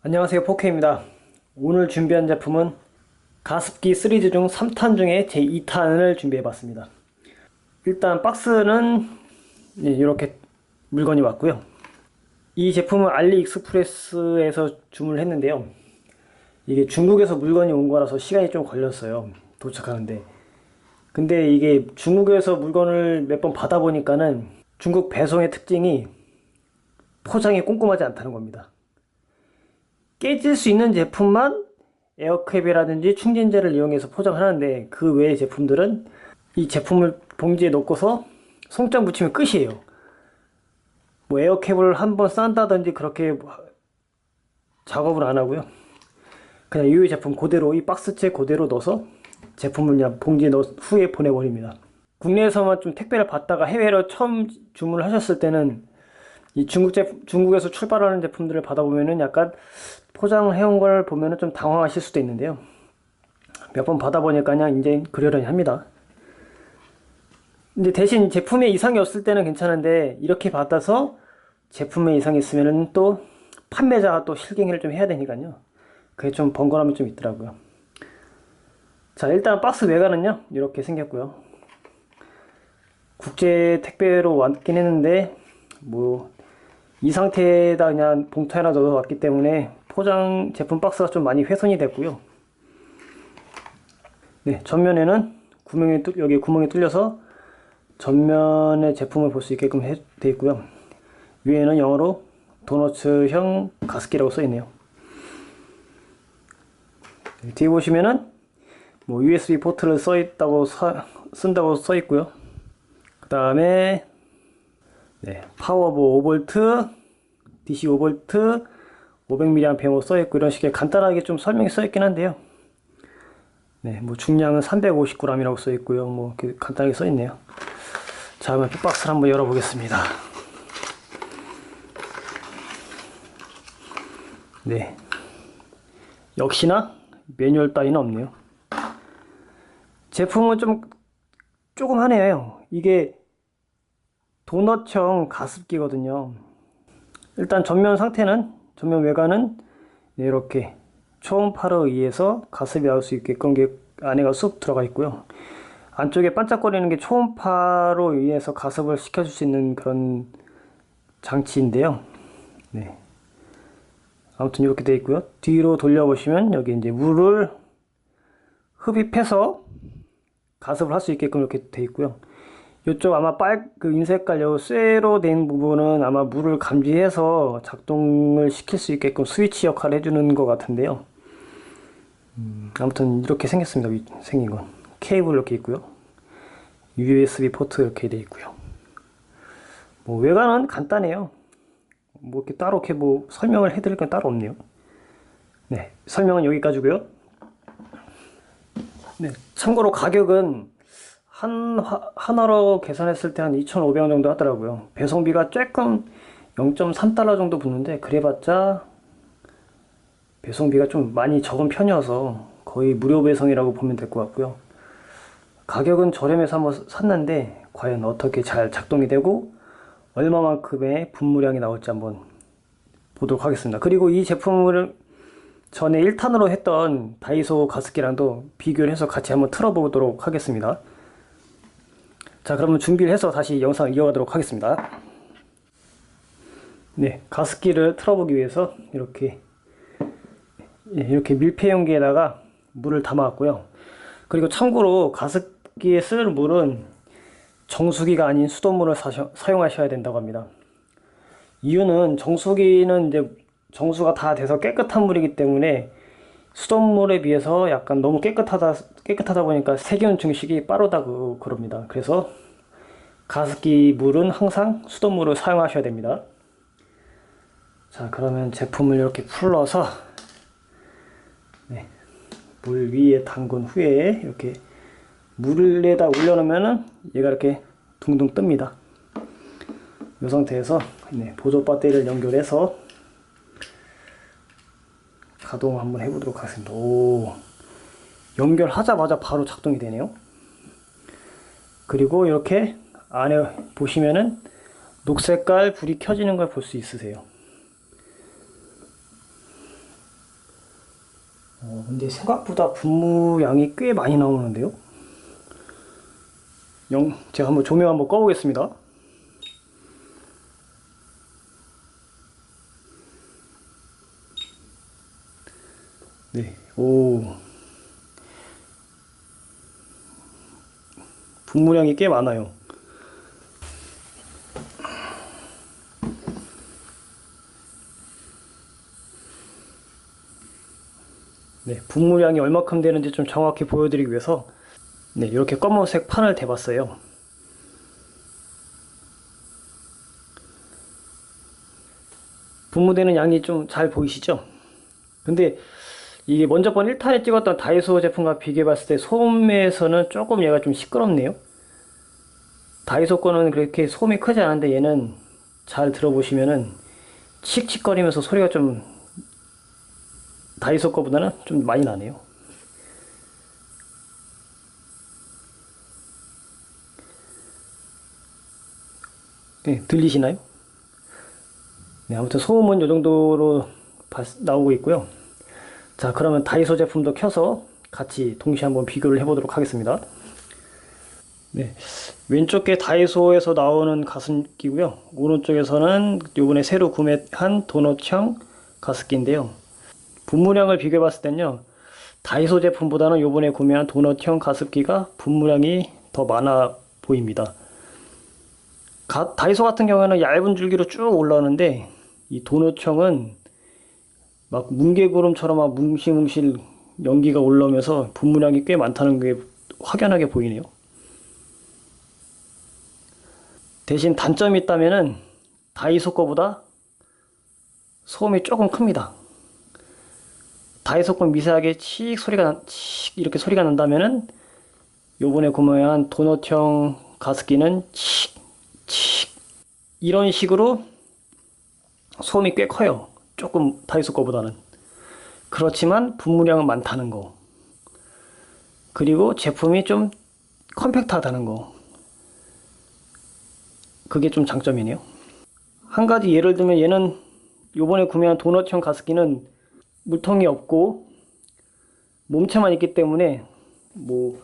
안녕하세요, 포케입니다. 오늘 준비한 제품은 가습기 시리즈 중 3탄 중에 제 2탄을 준비해봤습니다. 일단 박스는 이렇게 물건이 왔고요. 이 제품은 알리익스프레스에서 주문을 했는데요. 이게 중국에서 물건이 온 거라서 시간이 좀 걸렸어요, 도착하는데. 근데 이게 중국에서 물건을 몇 번 받아보니까는 중국 배송의 특징이 포장이 꼼꼼하지 않다는 겁니다. 깨질 수 있는 제품만 에어캡이라든지 충전재를 이용해서 포장하는데, 그 외의 제품들은 이 제품을 봉지에 넣고서 송장 붙이면 끝이에요. 뭐 에어캡을 한번 싼다든지 그렇게 작업을 안 하고요. 그냥 이 제품 그대로 이 박스째 그대로 넣어서 제품을 그냥 봉지에 넣은 후에 보내버립니다. 국내에서만 좀 택배를 받다가 해외로 처음 주문을 하셨을 때는 이 중국에서 출발하는 제품들을 받아보면은 약간 포장을 해온 걸 보면은 좀 당황하실 수도 있는데요. 몇 번 받아보니까 그냥 이제 그러려니 합니다. 근데 대신 제품에 이상이 없을 때는 괜찮은데, 이렇게 받아서 제품에 이상이 있으면은 또 판매자가 또 실갱이를 좀 해야 되니까요. 그게 좀 번거로움이 좀 있더라고요. 자, 일단 박스 외관은요, 이렇게 생겼고요. 국제 택배로 왔긴 했는데, 뭐 이 상태에다 그냥 봉투 하나 넣어 왔기 때문에 포장 제품 박스가 좀 많이 훼손이 됐고요. 네, 전면에는 여기 구멍이 뚫려서 전면의 제품을 볼 수 있게끔 되어 있고요. 위에는 영어로 도너츠형 가습기라고 써 있네요. 뒤에 보시면은 뭐 USB 포트를 쓴다고 써 있고요. 그 다음에 파워 뭐 5V, DC 5V, 500mAh 써 있고, 이런 식의 간단하게 좀 설명이 써 있긴 한데요. 네, 뭐 중량은 350g이라고 써 있고요. 뭐 이렇게 간단하게 써 있네요. 자, 그러면 박스를 한번 열어보겠습니다. 네, 역시나 매뉴얼 따위는 없네요. 제품은 조금 하네요. 이게 도넛형 가습기거든요. 일단 전면 외관은 이렇게 초음파로 의해서 가습이 나올 수 있게끔 안에가 쑥 들어가 있고요. 안쪽에 반짝거리는 게 초음파로 의해서 가습을 시켜줄 수 있는 그런 장치인데요. 네. 아무튼 이렇게 되어 있고요. 뒤로 돌려보시면 여기 이제 물을 흡입해서 가습을 할 수 있게끔 이렇게 되어 있고요. 이쪽 아마 그 인색깔 요 쇠로 된 부분은 아마 물을 감지해서 작동을 시킬 수 있게끔 스위치 역할을 해주는 것 같은데요. 아무튼 이렇게 생겼습니다. 생긴 건 케이블 이렇게 있고요. USB 포트 이렇게 되어 있고요. 뭐 외관은 간단해요. 뭐 이렇게 따로 이렇게 뭐 설명을 해드릴 건 따로 없네요. 네, 설명은 여기까지고요. 네, 참고로 가격은 하나로 계산했을 때 한 2,500원 정도 하더라고요. 배송비가 조금 0.3달러 정도 붙는데, 그래봤자 배송비가 좀 많이 적은 편이어서 거의 무료 배송이라고 보면 될 것 같고요. 가격은 저렴해서 한번 샀는데 과연 어떻게 잘 작동이 되고 얼마만큼의 분무량이 나올지 한번 보도록 하겠습니다. 그리고 이 제품을 전에 1탄으로 했던 다이소 가습기랑도 비교를 해서 같이 한번 틀어보도록 하겠습니다. 자, 그러면 준비를 해서 다시 영상 이어가도록 하겠습니다. 네, 가습기를 틀어보기 위해서 이렇게 밀폐 용기에다가 물을 담아왔고요. 그리고 참고로 가습기에 쓸 물은 정수기가 아닌 수돗물을 사용하셔야 된다고 합니다. 이유는 정수기는 이제 정수가 다 돼서 깨끗한 물이기 때문에 수돗물에 비해서 약간 너무 깨끗하다 보니까 세균 증식이 빠르다고 그럽니다. 그래서 가습기 물은 항상 수돗물을 사용하셔야 됩니다. 자, 그러면 제품을 이렇게 풀러서 물 위에 담근 후에 이렇게 물에다 올려놓으면은 얘가 이렇게 둥둥 뜹니다. 이 상태에서 보조 배터리를 연결해서 가동 한번 해보도록 하겠습니다. 오, 연결하자마자 바로 작동이 되네요. 그리고 이렇게 안에 보시면은 녹색깔 불이 켜지는 걸 볼 수 있으세요. 근데 생각보다 분무량이 꽤 많이 나오는데요. 제가 한번 조명 한번 꺼보겠습니다. 네, 분무량이 꽤 많아요. 네, 분무량이 얼마큼 되는지 좀 정확히 보여드리기 위해서 네, 이렇게 검은색 판을 대봤어요. 분무되는 양이 좀 잘 보이시죠? 근데 이게 먼저 번 1탄에 찍었던 다이소 제품과 비교해봤을 때 소음에서는 조금 얘가 좀 시끄럽네요. 다이소 거는 그렇게 소음이 크지 않은데 얘는 잘 들어보시면은 칙칙거리면서 소리가 좀 다이소 거보다는 좀 많이 나네요. 네, 들리시나요? 네, 아무튼 소음은 이 정도로 나오고 있고요. 자, 그러면 다이소 제품도 켜서 같이 동시에 한번 비교를 해보도록 하겠습니다. 네, 왼쪽 게 다이소에서 나오는 가습기고요. 오른쪽에서는 요번에 새로 구매한 도넛형 가습기인데요. 분무량을 비교해 봤을 땐요, 다이소 제품보다는 요번에 구매한 도넛형 가습기가 분무량이 더 많아 보입니다. 다이소 같은 경우에는 얇은 줄기로 쭉 올라오는데 이 도넛형은 막 뭉게구름처럼 막 뭉실뭉실 연기가 올라오면서 분무량이 꽤 많다는 게 확연하게 보이네요. 대신 단점이 있다면은 다이소 거보다 소음이 조금 큽니다. 다이소 건 미세하게 칙 이렇게 소리가 난다면은 요번에 구매한 도넛형 가습기는 칙 이런 식으로 소음이 꽤 커요. 조금 다이소 거보다는. 그렇지만 분무량은 많다는 거. 그리고 제품이 좀 컴팩트하다는 거. 그게 좀 장점이네요. 한 가지 예를 들면 얘는 요번에 구매한 도넛형 가습기는 물통이 없고 몸체만 있기 때문에 뭐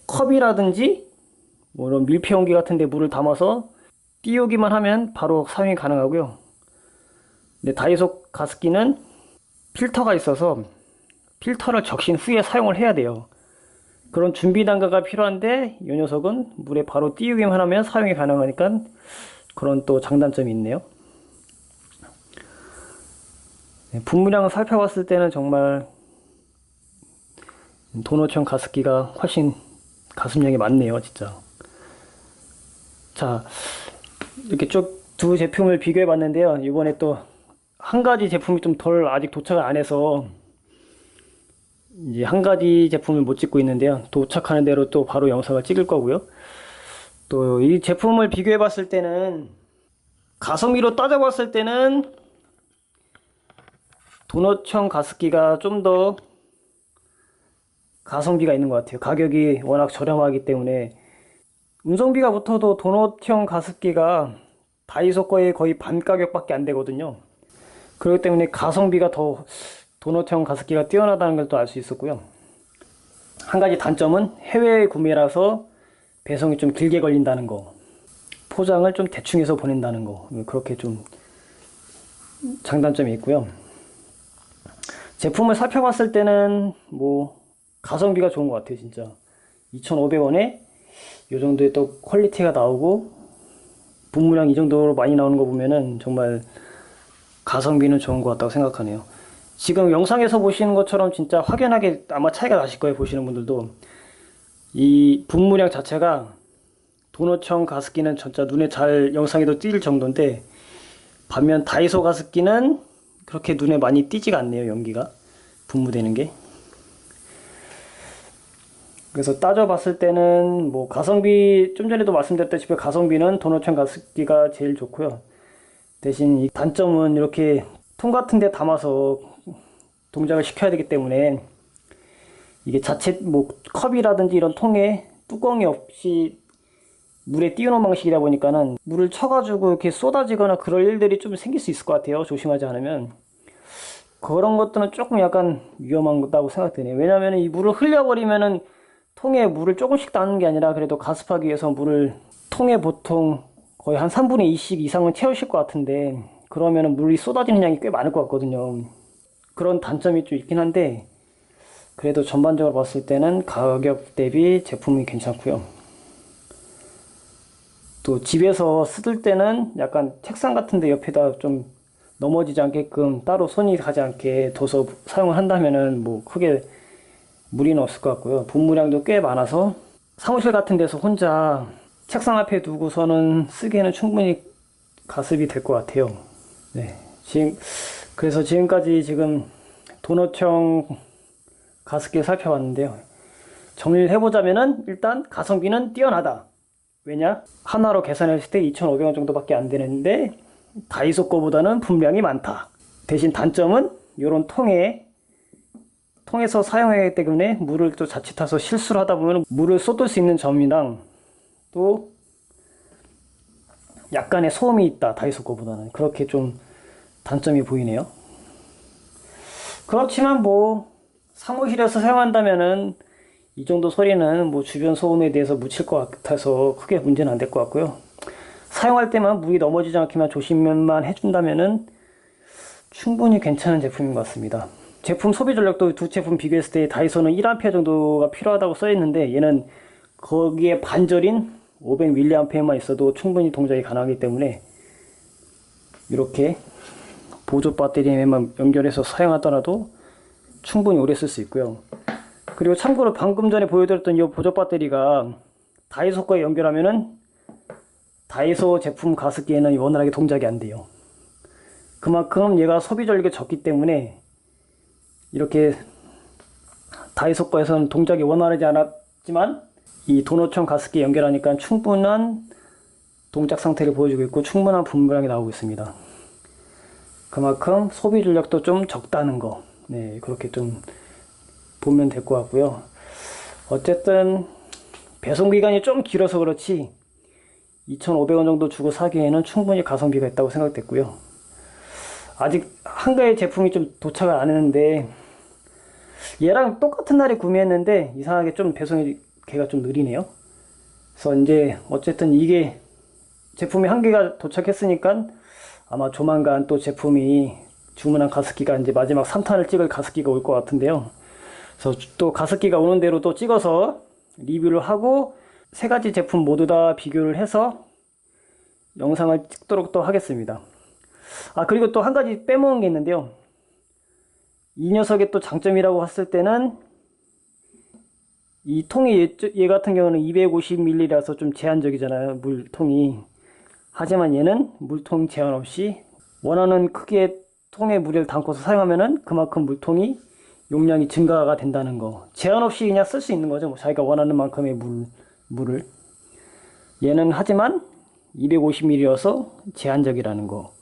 컵이라든지 뭐 이런 밀폐용기 같은 데 물을 담아서 띄우기만 하면 바로 사용이 가능하고요. 근데 다이소 가습기는 필터가 있어서 필터를 적신 후에 사용을 해야 돼요. 그런 준비 단계가 필요한데 이 녀석은 물에 바로 띄우기만 하면 사용이 가능하니까 그런 또 장단점이 있네요. 분무량을 살펴봤을 때는 정말 도넛형 가습기가 훨씬 가습량이 많네요, 진짜. 자, 이렇게 쭉 두 제품을 비교해 봤는데요. 이번에 또 한 가지 제품이 좀 덜 아직 도착을 안 해서 이제 한 가지 제품을 못 찍고 있는데요. 도착하는 대로 또 바로 영상을 찍을 거고요. 또 이 제품을 비교해 봤을 때는 가성비로 따져 봤을 때는 도넛형 가습기가 좀 더 가성비가 있는 것 같아요. 가격이 워낙 저렴하기 때문에 운송비가 붙어도 도넛형 가습기가 다이소 거의 반 가격밖에 안 되거든요. 그렇기 때문에 가성비가 더 도넛형 가습기가 뛰어나다는 걸 또 알 수 있었고요. 한 가지 단점은 해외 구매라서 배송이 좀 길게 걸린다는 거, 포장을 좀 대충 해서 보낸다는 거, 그렇게 좀 장단점이 있고요. 제품을 살펴봤을 때는 뭐 가성비가 좋은 것 같아요. 진짜 2,500원에 이 정도의 또 퀄리티가 나오고 분무량 이 정도로 많이 나오는 거 보면은 정말 가성비는 좋은 것 같다고 생각하네요. 지금 영상에서 보시는 것처럼 진짜 확연하게 아마 차이가 나실 거예요. 보시는 분들도 이 분무량 자체가 도넛형 가습기는 진짜 눈에 잘 영상에도 띌 정도인데 반면 다이소 가습기는 그렇게 눈에 많이 띄지가 않네요. 연기가 분무되는 게. 그래서 따져봤을 때는 뭐 가성비, 좀 전에도 말씀드렸다시피 가성비는 도넛형 가습기가 제일 좋고요. 대신 이 단점은 이렇게 통 같은 데 담아서 동작을 시켜야 되기 때문에 이게 자체 뭐 컵이라든지 이런 통에 뚜껑이 없이 물에 띄우는 방식이다 보니까는 물을 쳐가지고 이렇게 쏟아지거나 그럴 일들이 좀 생길 수 있을 것 같아요. 조심하지 않으면. 그런 것들은 조금 약간 위험하다고 생각되네요. 왜냐면 이 물을 흘려버리면은 통에 물을 조금씩 따는 게 아니라 그래도 가습하기 위해서 물을 통에 보통 거의 한 3분의 2씩 이상은 채우실 것 같은데 그러면은 물이 쏟아지는 양이 꽤 많을 것 같거든요. 그런 단점이 좀 있긴 한데 그래도 전반적으로 봤을 때는 가격 대비 제품이 괜찮고요. 또 집에서 쓰을 때는 약간 책상 같은 데 옆에다 좀 넘어지지 않게끔 따로 손이 가지 않게 둬서 사용을 한다면은 뭐 크게 무리는 없을 것 같고요. 분무량도 꽤 많아서 사무실 같은 데서 혼자 책상 앞에 두고서는 쓰기에는 충분히 가습이 될 것 같아요. 네. 그래서 지금까지 지금 도넛형 가습기를 살펴봤는데요. 정리를 해보자면은 일단 가성비는 뛰어나다. 왜냐? 하나로 계산했을 때 2,500원 정도밖에 안 되는데 다이소 거보다는 분량이 많다. 대신 단점은 이런 통에서 사용하기 때문에 물을 또 자칫해서 실수를 하다 보면 물을 쏟을 수 있는 점이랑 또 약간의 소음이 있다. 다이소 거보다는 그렇게 좀 단점이 보이네요. 그렇지만 뭐 사무실에서 사용한다면은 이 정도 소리는 뭐 주변 소음에 대해서 묻힐 것 같아서 크게 문제는 안 될 것 같고요. 사용할 때만 물이 넘어지지 않게만 조심만 해준다면은 충분히 괜찮은 제품인 것 같습니다. 제품 소비 전력도 두 제품 비교했을 때 다이소는 1A 정도가 필요하다고 써있는데 얘는 거기에 반절인 500mA만 있어도 충분히 동작이 가능하기 때문에 이렇게 보조 배터리에만 연결해서 사용하더라도 충분히 오래 쓸 수 있고요. 그리고 참고로 방금 전에 보여드렸던 이 보조 배터리가 다이소 거에 연결하면은 다이소 제품 가습기에는 원활하게 동작이 안 돼요. 그만큼 얘가 소비 전력이 적기 때문에 이렇게 다이소 거에서는 동작이 원활하지 않았지만 이 도넛형 가습기에 연결하니까 충분한 동작 상태를 보여주고 있고 충분한 분무량이 나오고 있습니다. 그만큼 소비 전력도 좀 적다는 거, 네, 그렇게 좀 보면 될 것 같고요. 어쨌든 배송 기간이 좀 길어서 그렇지 2,500원 정도 주고 사기에는 충분히 가성비가 있다고 생각됐고요. 아직 한가의 제품이 좀 도착을 안 했는데 얘랑 똑같은 날에 구매했는데 이상하게 좀 배송이 걔가 좀 느리네요. 그래서 이제 어쨌든 이게 제품이 한 개가 도착했으니까 아마 조만간 또 제품이 주문한 가습기가 이제 마지막 3탄을 찍을 가습기가 올 것 같은데요. 그래서 또 가습기가 오는 대로 또 찍어서 리뷰를 하고 세 가지 제품 모두 다 비교를 해서 영상을 찍도록 또 하겠습니다. 아, 그리고 또 한 가지 빼먹은 게 있는데요. 이 녀석의 또 장점이라고 했을 때는 이 통이 얘 같은 경우는 250ml라서 좀 제한적이잖아요. 물통이. 하지만 얘는 물통 제한 없이 원하는 크기의 통에 물을 담고서 사용하면은 그만큼 물통이 용량이 증가가 된다는 거. 제한 없이 그냥 쓸 수 있는 거죠. 뭐 자기가 원하는 만큼의 물을. 얘는 하지만 250ml여서 제한적이라는 거.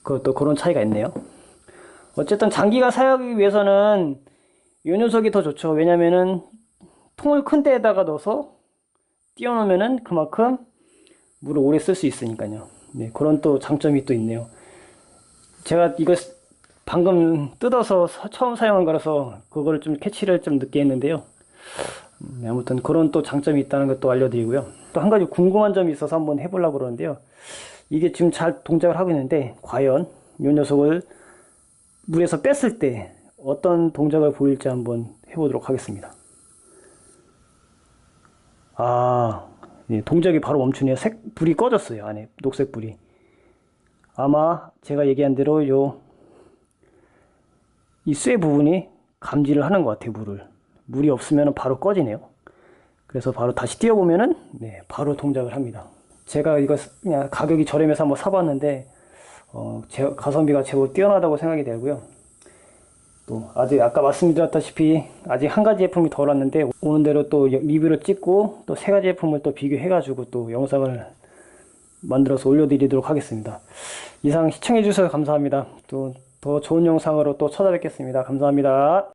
그것도 그런 차이가 있네요. 어쨌든 장기간 사용하기 위해서는 이 녀석이 더 좋죠. 왜냐면은 통을 큰 데에다가 넣어서 띄워놓으면은 그만큼 물을 오래 쓸 수 있으니까요. 네, 그런 또 장점이 또 있네요. 제가 이거 방금 뜯어서 처음 사용한 거라서 그거를 좀 캐치를 좀 늦게 했는데요. 네, 아무튼 그런 또 장점이 있다는 것도 알려드리고요. 또 한 가지 궁금한 점이 있어서 한번 해보려고 그러는데요. 이게 지금 잘 동작을 하고 있는데 과연 이 녀석을 물에서 뺐을 때 어떤 동작을 보일지 한번 해보도록 하겠습니다. 아, 네, 동작이 바로 멈추네요. 불이 꺼졌어요. 안에 녹색 불이. 아마 제가 얘기한 대로 이 쇠 부분이 감지를 하는 것 같아요. 물이 없으면 바로 꺼지네요. 그래서 바로 다시 띄워보면은 네, 바로 동작을 합니다. 제가 이거 그냥 가격이 저렴해서 한번 사봤는데 가성비가 제법 뛰어나다고 생각이 되고요. 또 아직 아까 말씀드렸다시피 아직 한 가지 제품이 더 왔는데 오는 대로 또 리뷰를 찍고 또 세 가지 제품을 또 비교해 가지고 또 영상을 만들어서 올려드리도록 하겠습니다. 이상 시청해 주셔서 감사합니다. 또 더 좋은 영상으로 또 찾아뵙겠습니다. 감사합니다.